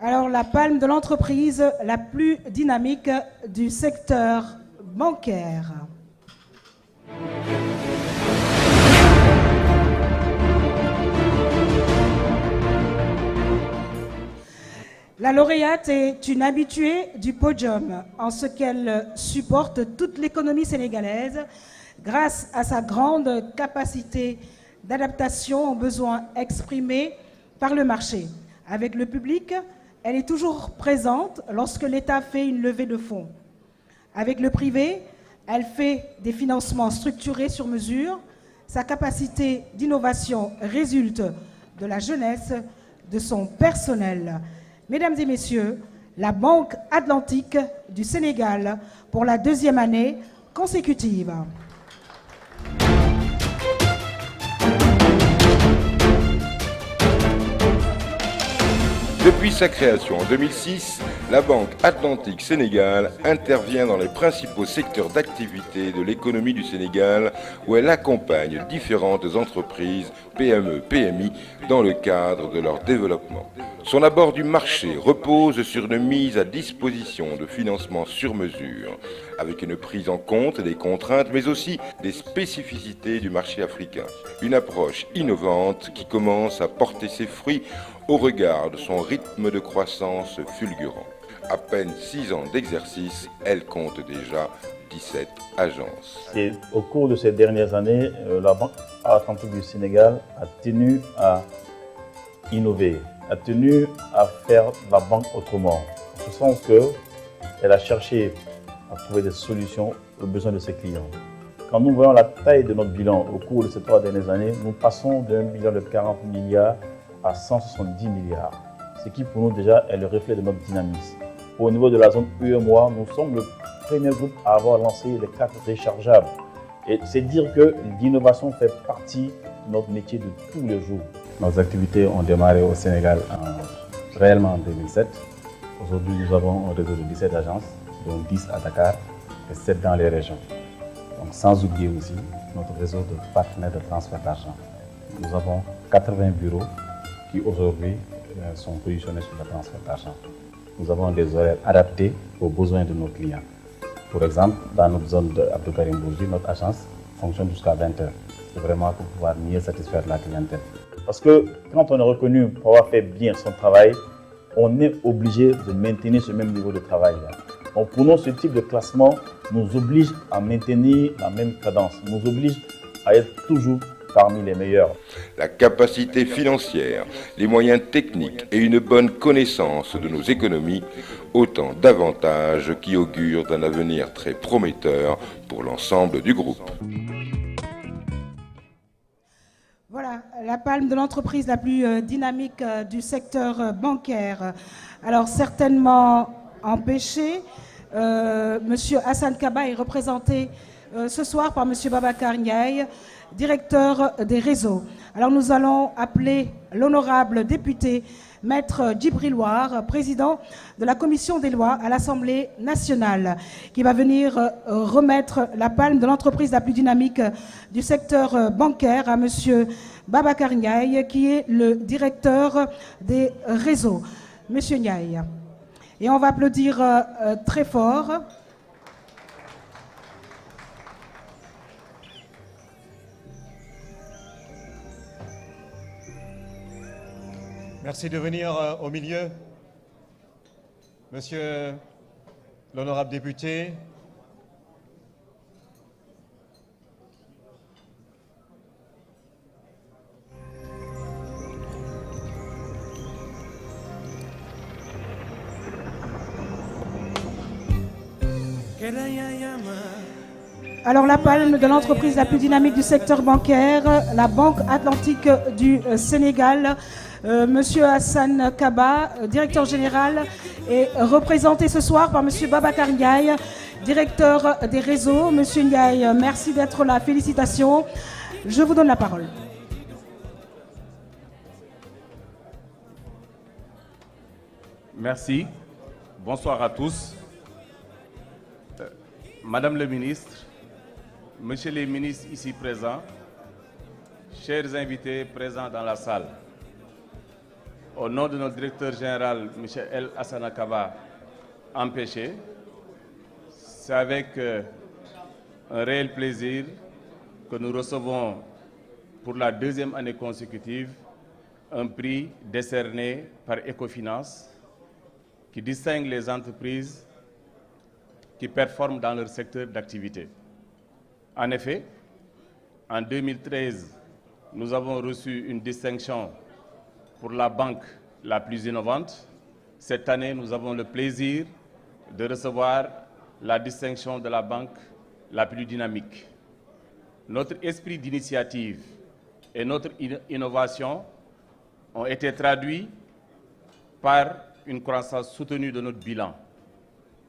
Alors, la palme de l'entreprise la plus dynamique du secteur bancaire. La lauréate est une habituée du podium en ce qu'elle supporte toute l'économie sénégalaise grâce à sa grande capacité d'adaptation aux besoins exprimés par le marché. Avec le public, elle est toujours présente lorsque l'État fait une levée de fonds. Avec le privé, elle fait des financements structurés sur mesure. Sa capacité d'innovation résulte de la jeunesse de son personnel. Mesdames et messieurs, la Banque Atlantique du Sénégal pour la 2e année consécutive. Depuis sa création en 2006, la Banque Atlantique Sénégal intervient dans les principaux secteurs d'activité de l'économie du Sénégal où elle accompagne différentes entreprises, PME, PMI, dans le cadre de leur développement. Son abord du marché repose sur une mise à disposition de financements sur mesure, avec une prise en compte des contraintes mais aussi des spécificités du marché africain. Une approche innovante qui commence à porter ses fruits au regard de son rythme de croissance fulgurant. À peine 6 ans d'exercice, elle compte déjà 17 agences. Et au cours de ces dernières années, la Banque Atlantique du Sénégal a tenu à innover, a tenu à faire la banque autrement. En ce sens qu'elle a cherché à trouver des solutions aux besoins de ses clients. Quand nous voyons la taille de notre bilan au cours de ces 3 dernières années, nous passons d'un bilan de 40 milliards à 170 milliards. Ce qui pour nous déjà est le reflet de notre dynamisme. Au niveau de la zone UEMOA, nous sommes le premier groupe à avoir lancé les cartes rechargeables. Et c'est dire que l'innovation fait partie de notre métier de tous les jours. Nos activités ont démarré au Sénégal réellement en 2007. Aujourd'hui, nous avons un réseau de 17 agences, dont 10 à Dakar et 7 dans les régions. Donc, sans oublier aussi notre réseau de partenaires de transfert d'argent. Nous avons 80 bureaux qui aujourd'hui sont positionnés sur le transfert d'argent. Nous avons des horaires adaptés aux besoins de nos clients. Pour exemple, dans notre zone de Abdou Karim Bourgi, notre agence fonctionne jusqu'à 20h. C'est vraiment pour pouvoir mieux satisfaire la clientèle. Parce que quand on est reconnu pour avoir fait bien son travail, on est obligé de maintenir ce même niveau de travail. Donc pour nous, ce type de classement nous oblige à maintenir la même cadence, nous oblige à être toujours parmi les meilleurs. La capacité financière, les moyens techniques et une bonne connaissance de nos économies, autant d'avantages qui augurent d'un avenir très prometteur pour l'ensemble du groupe. Voilà, la palme de l'entreprise la plus dynamique du secteur bancaire. Alors certainement empêché, Monsieur Hassan Kaba est représenté ce soir par Monsieur Babacar Ndiaye, directeur des réseaux. Alors nous allons appeler l'honorable député Maître Djibril War, président de la commission des lois à l'Assemblée nationale, qui va venir remettre la palme de l'entreprise la plus dynamique du secteur bancaire à Monsieur Babacar Ndiaye, qui est le directeur des réseaux. Monsieur Ndiaye. Et on va applaudir très fort. Merci de venir au milieu. Monsieur l'honorable député, Alors la palme de l'entreprise la plus dynamique du secteur bancaire, la Banque Atlantique du Sénégal, Monsieur Hassan Kaba, directeur général, est représenté ce soir par Monsieur Babacar Ndiaye, directeur des réseaux. Monsieur Ndiaye, merci d'être là. Félicitations. Je vous donne la parole. Merci. Bonsoir à tous. Madame le ministre, Monsieur les ministres ici présents, chers invités présents dans la salle, au nom de notre directeur général, M. El Hassana Kaba, empêché, c'est avec un réel plaisir que nous recevons pour la deuxième année consécutive un prix décerné par Ecofinance qui distingue les entreprises qui performent dans leur secteur d'activité. En effet, en 2013, nous avons reçu une distinction pour la banque la plus innovante. Cette année, nous avons le plaisir de recevoir la distinction de la banque la plus dynamique. Notre esprit d'initiative et notre innovation ont été traduits par une croissance soutenue de notre bilan.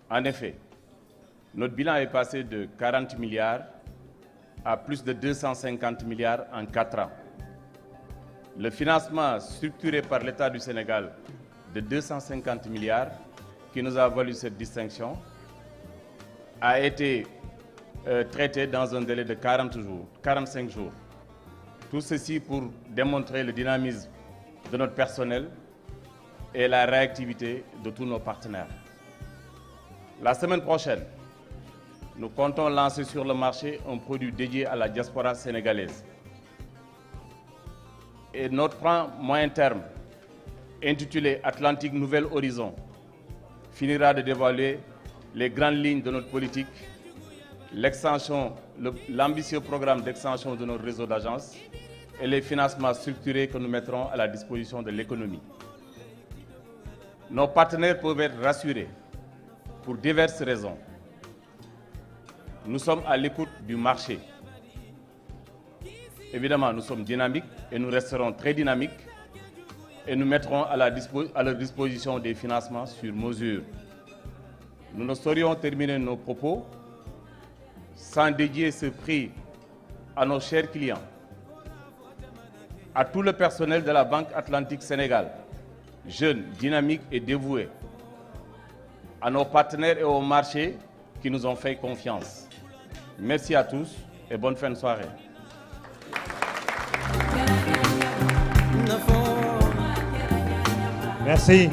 En effet, notre bilan est passé de 40 milliards à plus de 250 milliards en 4 ans. Le financement structuré par l'État du Sénégal de 250 milliards qui nous a valu cette distinction a été traité dans un délai de 45 jours. Tout ceci pour démontrer le dynamisme de notre personnel et la réactivité de tous nos partenaires. La semaine prochaine, nous comptons lancer sur le marché un produit dédié à la diaspora sénégalaise. Et notre plan moyen terme, intitulé Atlantique Nouvel Horizon, finira de dévoiler les grandes lignes de notre politique, l'ambitieux programme d'extension de notre réseau d'agences et les financements structurés que nous mettrons à la disposition de l'économie. Nos partenaires peuvent être rassurés pour diverses raisons. Nous sommes à l'écoute du marché. Évidemment, nous sommes dynamiques et nous resterons très dynamiques et nous mettrons à leur disposition des financements sur mesure. Nous ne saurions terminer nos propos sans dédier ce prix à nos chers clients, à tout le personnel de la Banque Atlantique Sénégal, jeunes, dynamiques et dévoués, à nos partenaires et aux marchés qui nous ont fait confiance. Merci à tous et bonne fin de soirée. Merci.